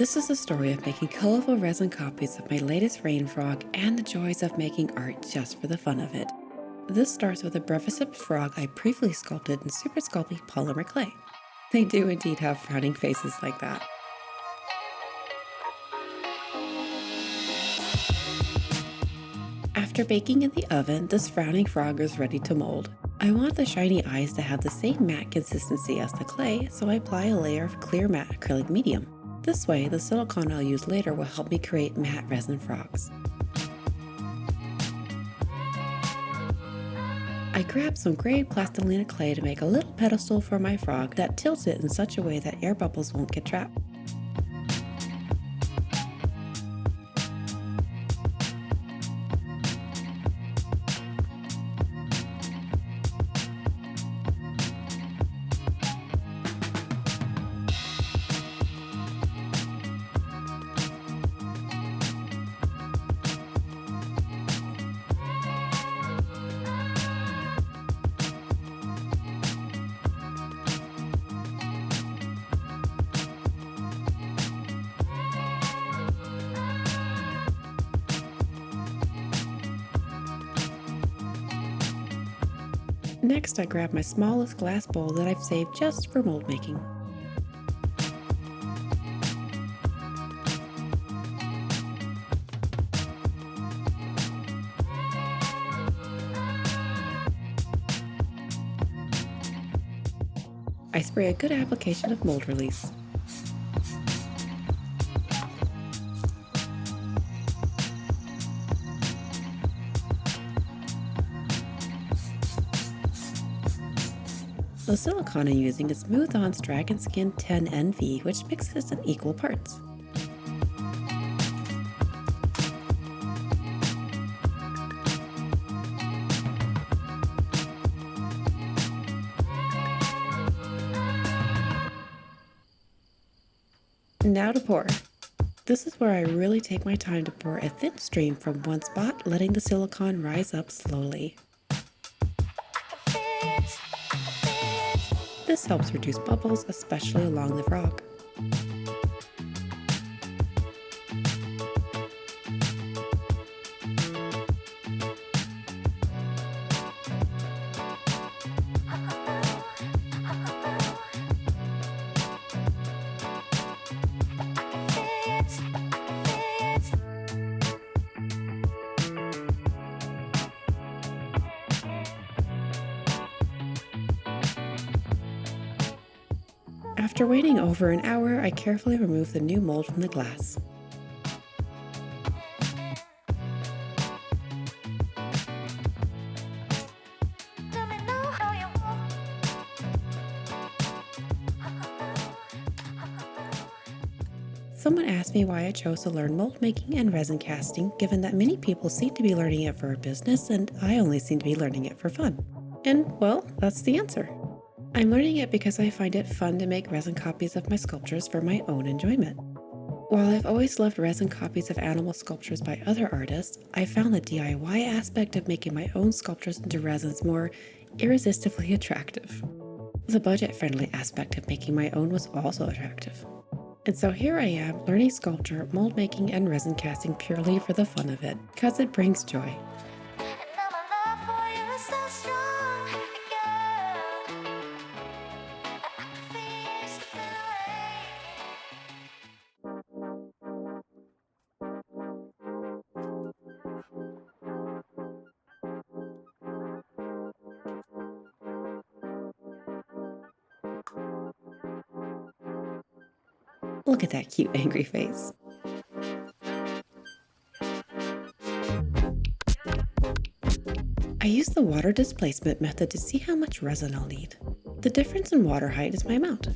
This is the story of making colorful resin copies of my latest rain frog and the joys of making art just for the fun of it. This starts with a Breviceps frog I previously sculpted in Super Sculpey polymer clay. They do indeed have frowning faces like that. After baking in the oven, this frowning frog is ready to mold. I want the shiny eyes to have the same matte consistency as the clay, so I apply a layer of clear matte acrylic medium. This way, the silicone I'll use later will help me create matte resin frogs. I grabbed some gray plastilina clay to make a little pedestal for my frog that tilts it in such a way that air bubbles won't get trapped. Next, I grab my smallest glass bowl that I've saved just for mold making. I spray a good application of mold release. The silicone I'm using is Smooth On's Dragon Skin 10 NV, which mixes in equal parts. Now to pour. This is where I really take my time to pour a thin stream from one spot, letting the silicone rise up slowly. This helps reduce bubbles, especially along the frog. After waiting over an hour, I carefully remove the new mold from the glass. Someone asked me why I chose to learn mold making and resin casting, given that many people seem to be learning it for a business and I only seem to be learning it for fun. And, well, that's the answer. I'm learning it because I find it fun to make resin copies of my sculptures for my own enjoyment. While I've always loved resin copies of animal sculptures by other artists, I found the DIY aspect of making my own sculptures into resins more irresistibly attractive. The budget-friendly aspect of making my own was also attractive. And so here I am, learning sculpture, mold making, and resin casting purely for the fun of it, because it brings joy. Look at that cute angry face. I use the water displacement method to see how much resin I'll need. The difference in water height is my amount.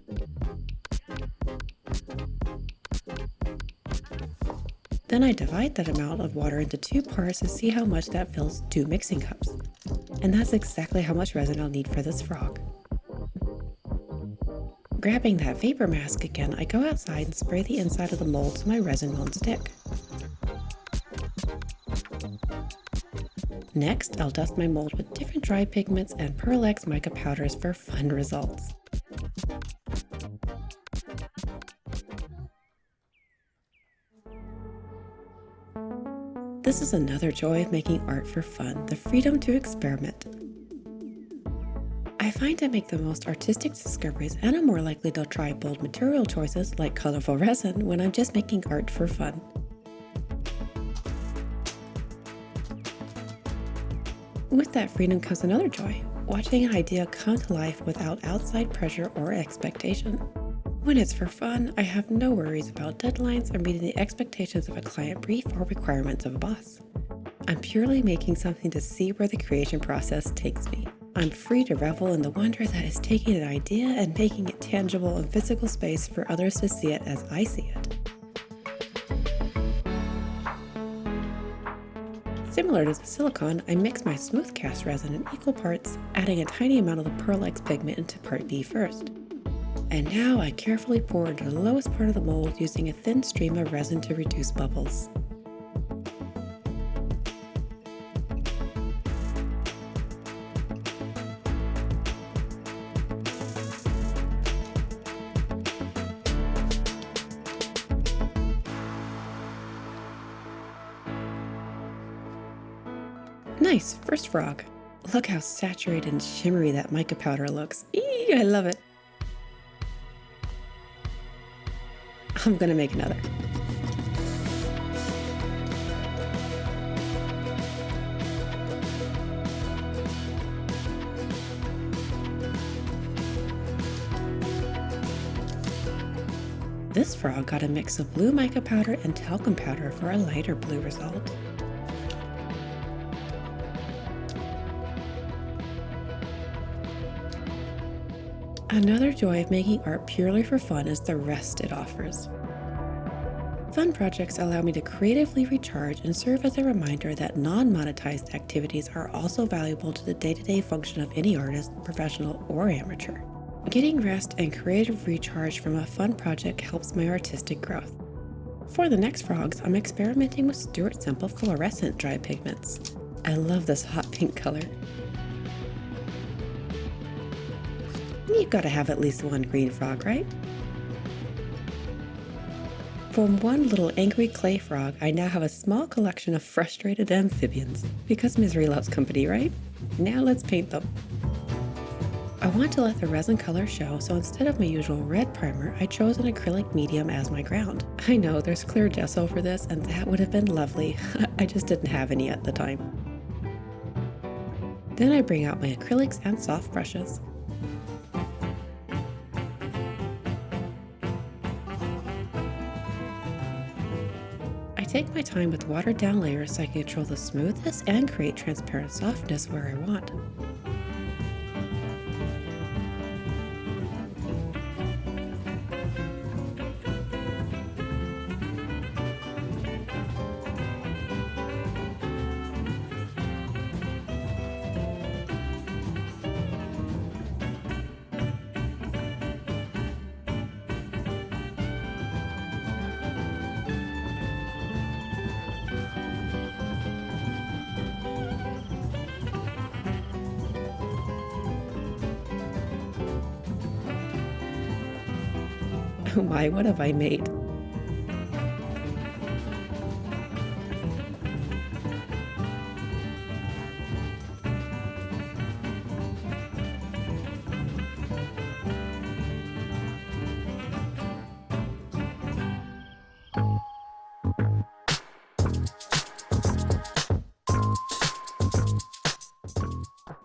Then I divide that amount of water into 2 parts to see how much that fills 2 mixing cups. And that's exactly how much resin I'll need for this frog. Grabbing that vapor mask again, I go outside and spray the inside of the mold so my resin won't stick. Next, I'll dust my mold with different dry pigments and Pearl X mica powders for fun results. This is another joy of making art for fun, the freedom to experiment. I find I make the most artistic discoveries and am more likely to try bold material choices like colorful resin when I'm just making art for fun. With that freedom comes another joy, watching an idea come to life without outside pressure or expectation. When it's for fun, I have no worries about deadlines or meeting the expectations of a client brief or requirements of a boss. I'm purely making something to see where the creation process takes me. I'm free to revel in the wonder that is taking an idea and making it tangible in physical space for others to see it as I see it. Similar to the silicone, I mix my smooth cast resin in equal parts, adding a tiny amount of the Pearl X pigment into part B first. And now I carefully pour into the lowest part of the mold using a thin stream of resin to reduce bubbles. Nice, first frog. Look how saturated and shimmery that mica powder looks. Eee, I love it. I'm gonna make another. This frog got a mix of blue mica powder and talcum powder for a lighter blue result. Another joy of making art purely for fun is the rest it offers. Fun projects allow me to creatively recharge and serve as a reminder that non-monetized activities are also valuable to the day-to-day function of any artist, professional or amateur. Getting rest and creative recharge from a fun project helps my artistic growth. For the next frogs, I'm experimenting with Stuart Simple fluorescent dry pigments. I love this hot pink color. You've got to have at least one green frog, right? From one little angry clay frog, I now have a small collection of frustrated amphibians. Because misery loves company, right? Now let's paint them. I want to let the resin color show, so instead of my usual red primer, I chose an acrylic medium as my ground. I know there's clear gesso for this, and that would have been lovely. I just didn't have any at the time. Then I bring out my acrylics and soft brushes. I take my time with watered down layers so I can control the smoothness and create transparent softness where I want. Oh my, what have I made?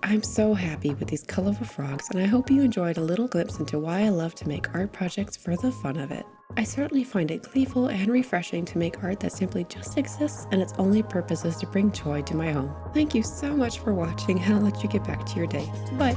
I'm so happy with these colorful frogs, and I hope you enjoyed a little glimpse into why I love to make art projects for the fun of it. I certainly find it gleeful and refreshing to make art that simply just exists and its only purpose is to bring joy to my home. Thank you so much for watching, and I'll let you get back to your day. Bye!